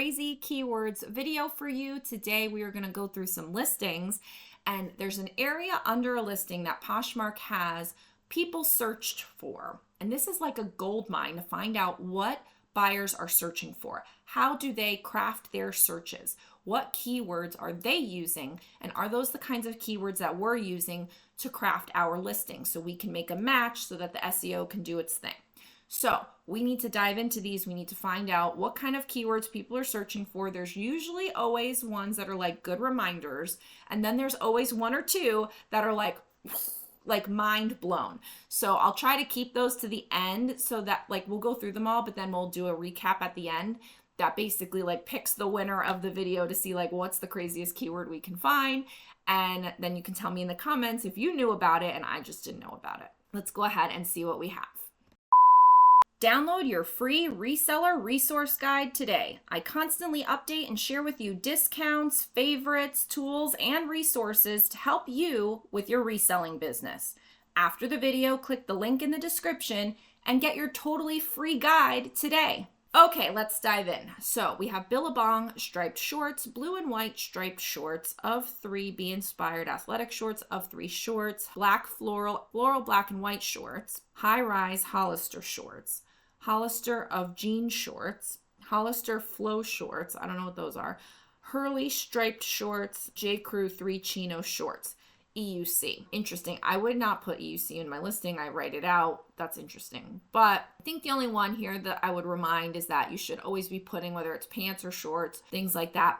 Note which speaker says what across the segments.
Speaker 1: crazy keywords video for you. Today we are going to go through some listings, and there's an area under a listing that Poshmark has people searched for. And this is like a gold mine to find out what buyers are searching for. How do they craft their searches? What keywords are they using? And are those the kinds of keywords that we're using to craft our listing so we can make a match so that the SEO can do its thing? So we need to dive into these. We need to find out what kind of keywords people are searching for. There's usually always ones that are like good reminders. And then there's always one or two that are like mind blown. So I'll try to keep those to the end so that we'll go through them all, but then we'll do a recap at the end that basically picks the winner of the video to see what's the craziest keyword we can find. And then you can tell me in the comments if you knew about it and I just didn't know about it. Let's go ahead and see what we have. Download your free reseller resource guide today. I constantly update and share with you discounts, favorites, tools, and resources to help you with your reselling business. After the video, click the link in the description and get your totally free guide today. Okay, let's dive in. So we have Billabong striped shorts, blue and white striped shorts of 3 Be Inspired athletic shorts of 3 shorts, black floral black and white shorts, high-rise Hollister shorts, Hollister of jean shorts, Hollister flow shorts, I don't know what those are, Hurley striped shorts, J. Crew 3 chino shorts, EUC. Interesting. I would not put EUC in my listing. I write it out. That's interesting. But I think the only one here that I would remind is that you should always be putting, whether it's pants or shorts, things like that,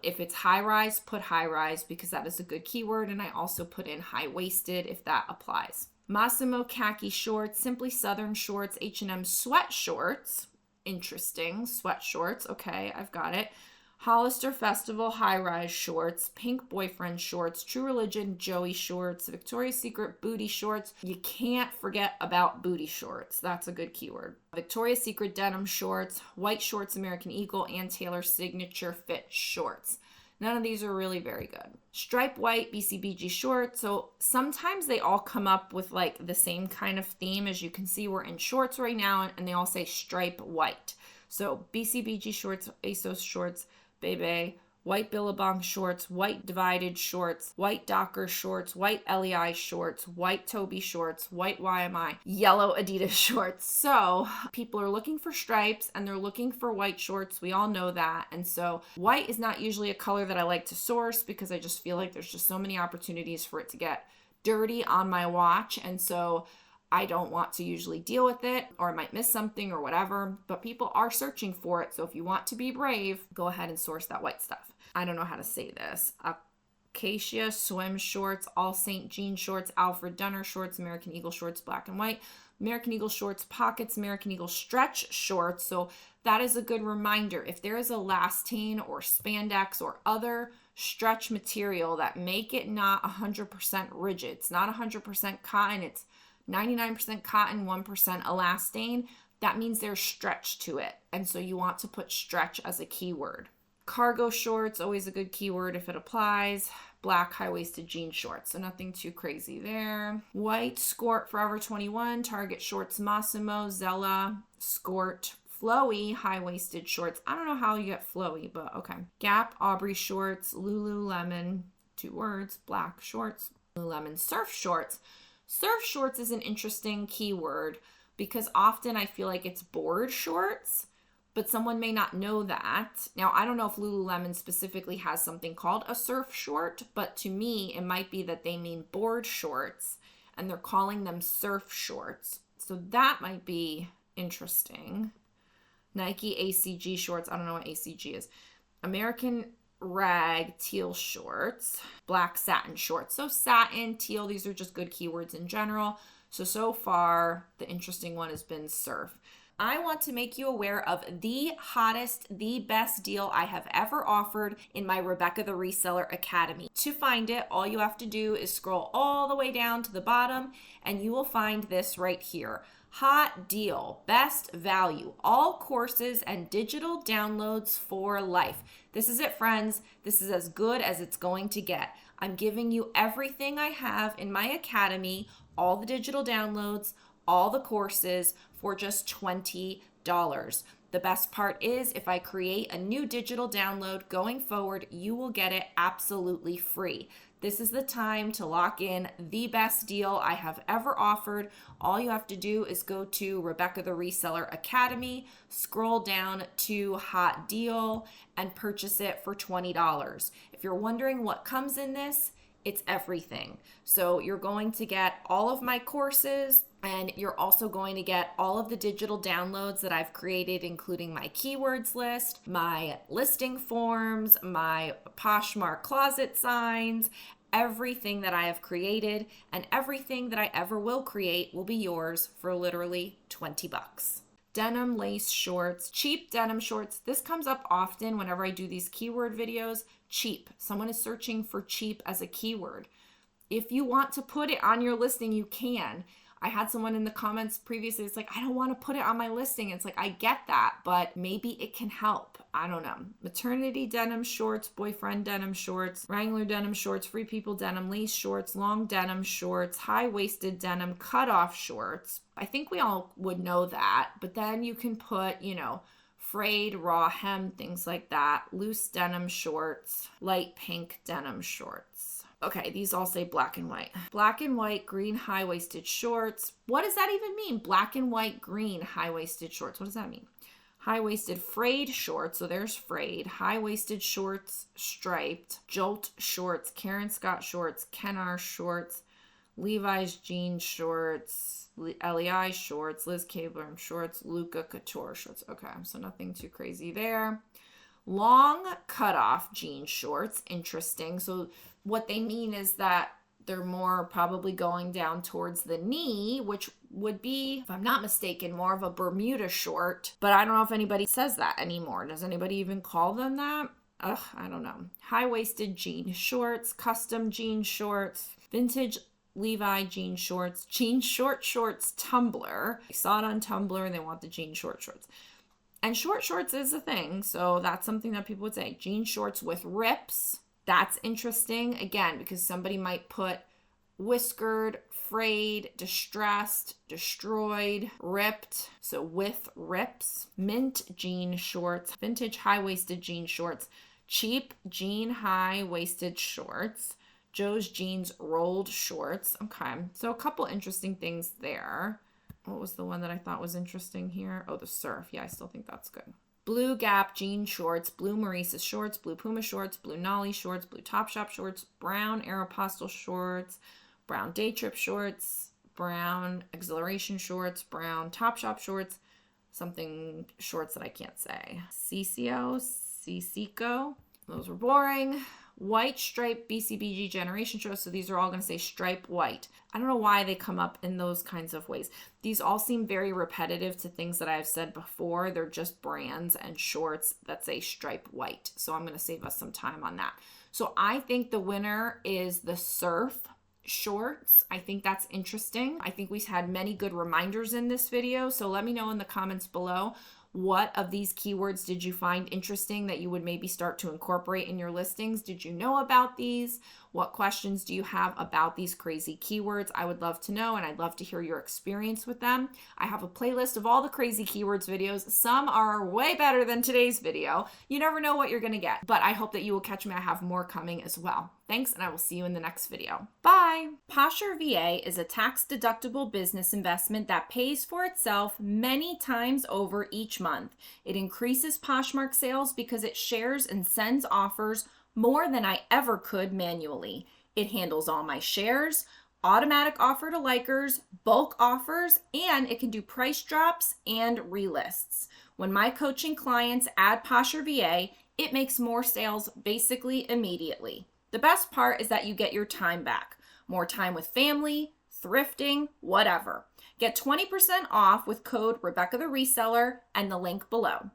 Speaker 1: if it's high rise, put high rise because that is a good keyword. And I also put in high waisted if that applies. Massimo khaki shorts, Simply Southern shorts, H&M sweat shorts. Interesting. Sweat shorts. Okay, I've got it. Hollister Festival high-rise shorts, Pink Boyfriend shorts, True Religion Joey shorts, Victoria's Secret booty shorts. You can't forget about booty shorts. That's a good keyword. Victoria's Secret denim shorts, white shorts American Eagle, and Taylor Signature Fit shorts. None of these are really very good. Stripe white BCBG shorts. So sometimes they all come up with the same kind of theme. As you can see, we're in shorts right now and they all say stripe white. So BCBG shorts, ASOS shorts, Bebe, white Billabong shorts, white divided shorts, white Docker shorts, white LEI shorts, white Toby shorts, white YMI, yellow Adidas shorts. So people are looking for stripes and they're looking for white shorts. We all know that. And so white is not usually a color that I like to source because I just feel like there's just so many opportunities for it to get dirty on my watch. And so I don't want to usually deal with it, or I might miss something or whatever, but people are searching for it. So if you want to be brave, go ahead and source that white stuff. I don't know how to say this. Acacia swim shorts, All Saint jean shorts, Alfred Dunner shorts, American Eagle shorts, black and white, American Eagle shorts pockets, American Eagle stretch shorts. So that is a good reminder. If there is elastane or spandex or other stretch material that make it not 100% rigid, it's not 100% cotton, it's 99% cotton, 1% elastane, that means there's stretch to it. And so you want to put stretch as a keyword. Cargo shorts, always a good keyword if it applies. Black high-waisted jean shorts, so nothing too crazy there. White Skort Forever 21, Target shorts Massimo, Zella, Skort, flowy high-waisted shorts. I don't know how you get flowy, but okay. Gap Aubrey shorts, Lululemon, 2 words, black shorts, Lululemon surf shorts. Surf shorts is an interesting keyword because often I feel like it's board shorts, but someone may not know that. Now, I don't know if Lululemon specifically has something called a surf short, but to me, it might be that they mean board shorts and they're calling them surf shorts. So that might be interesting. Nike ACG shorts. I don't know what ACG is. American Rag teal shorts, black satin shorts. So satin, teal, these are just good keywords in general. So far, the interesting one has been surf. I want to make you aware of the hottest, the best deal I have ever offered in my Rebecca the Reseller Academy. To find it, all you have to do is scroll all the way down to the bottom and you will find this right here. Hot deal, best value, all courses and digital downloads for life. This is it, friends. This is as good as it's going to get. I'm giving you everything I have in my academy, all the digital downloads, all the courses for just $20. The best part is if I create a new digital download going forward, you will get it absolutely free. This is the time to lock in the best deal I have ever offered. All you have to do is go to Rebecca the Reseller Academy, scroll down to Hot Deal, and purchase it for $20. If you're wondering what comes in this, it's everything. So you're going to get all of my courses, and you're also going to get all of the digital downloads that I've created, including my keywords list, my listing forms, my Poshmark closet signs. Everything that I have created and everything that I ever will create will be yours for literally $20. Denim lace shorts, cheap denim shorts. This comes up often whenever I do these keyword videos. Cheap. Someone is searching for cheap as a keyword. If you want to put it on your listing, you can. I had someone in the comments previously, it's like, I don't want to put it on my listing. It's like, I get that, but maybe it can help. I don't know. Maternity denim shorts, boyfriend denim shorts, Wrangler denim shorts, Free People denim lace shorts, long denim shorts, high-waisted denim cutoff shorts. I think we all would know that, but then you can put, frayed raw hem, things like that, loose denim shorts, light pink denim shorts. Okay, these all say black and white. Black and white green high-waisted shorts. What does that even mean? Black and white green high-waisted shorts. What does that mean? High-waisted frayed shorts. So there's frayed. High-waisted shorts striped. Jolt shorts. Karen Scott shorts. Kennar shorts. Levi's jean shorts. LEI shorts. Liz Cabler shorts. Luca Couture shorts. Okay, so nothing too crazy there. Long cutoff jean shorts. Interesting. So what they mean is that they're more probably going down towards the knee, which would be, if I'm not mistaken, more of a Bermuda short. But I don't know if anybody says that anymore. Does anybody even call them that? I don't know. High-waisted jean shorts, custom jean shorts, vintage Levi jean shorts, jean shorts Tumblr. I saw it on Tumblr and they want the jean shorts. And short shorts is a thing, so that's something that people would say. Jean shorts with rips. That's interesting, again, because somebody might put whiskered, frayed, distressed, destroyed, ripped, so with rips. Mint jean shorts, vintage high-waisted jean shorts, cheap jean high-waisted shorts, Joe's jeans rolled shorts. Okay, so a couple interesting things there. What was the one that I thought was interesting here? Oh, the surf. Yeah, I still think that's good. Blue Gap jean shorts, blue Maurice's shorts, blue Puma shorts, blue Nolly shorts, blue Topshop shorts, brown Aeropostale shorts, brown Day Trip shorts, brown Exhilaration shorts, brown Topshop shorts, something shorts that I can't say. Cico. Those were boring. White striped BCBG generation shorts. So these are all going to say stripe white. I don't know why they come up in those kinds of ways. These all seem very repetitive to things that I've said before. They're just brands and shorts that say stripe white. So I'm going to save us some time on that. So I think the winner is the surf shorts. I think that's interesting. I think we've had many good reminders in this video. So let me know in the comments below, what of these keywords did you find interesting that you would maybe start to incorporate in your listings? Did you know about these? What questions do you have about these crazy keywords? I would love to know, and I'd love to hear your experience with them. I have a playlist of all the crazy keywords videos. Some are way better than today's video. You never know what you're going to get, but I hope that you will catch me. I have more coming as well. Thanks, and I will see you in the next video. Bye! Posher VA is a tax-deductible business investment that pays for itself many times over each month. It increases Poshmark sales because it shares and sends offers more than I ever could manually. It handles all my shares, automatic offer to likers, bulk offers, and it can do price drops and relists. When my coaching clients add Posher VA, it makes more sales basically immediately. The best part is that you get your time back. More time with family, thrifting, whatever. Get 20% off with code Rebecca the Reseller and the link below.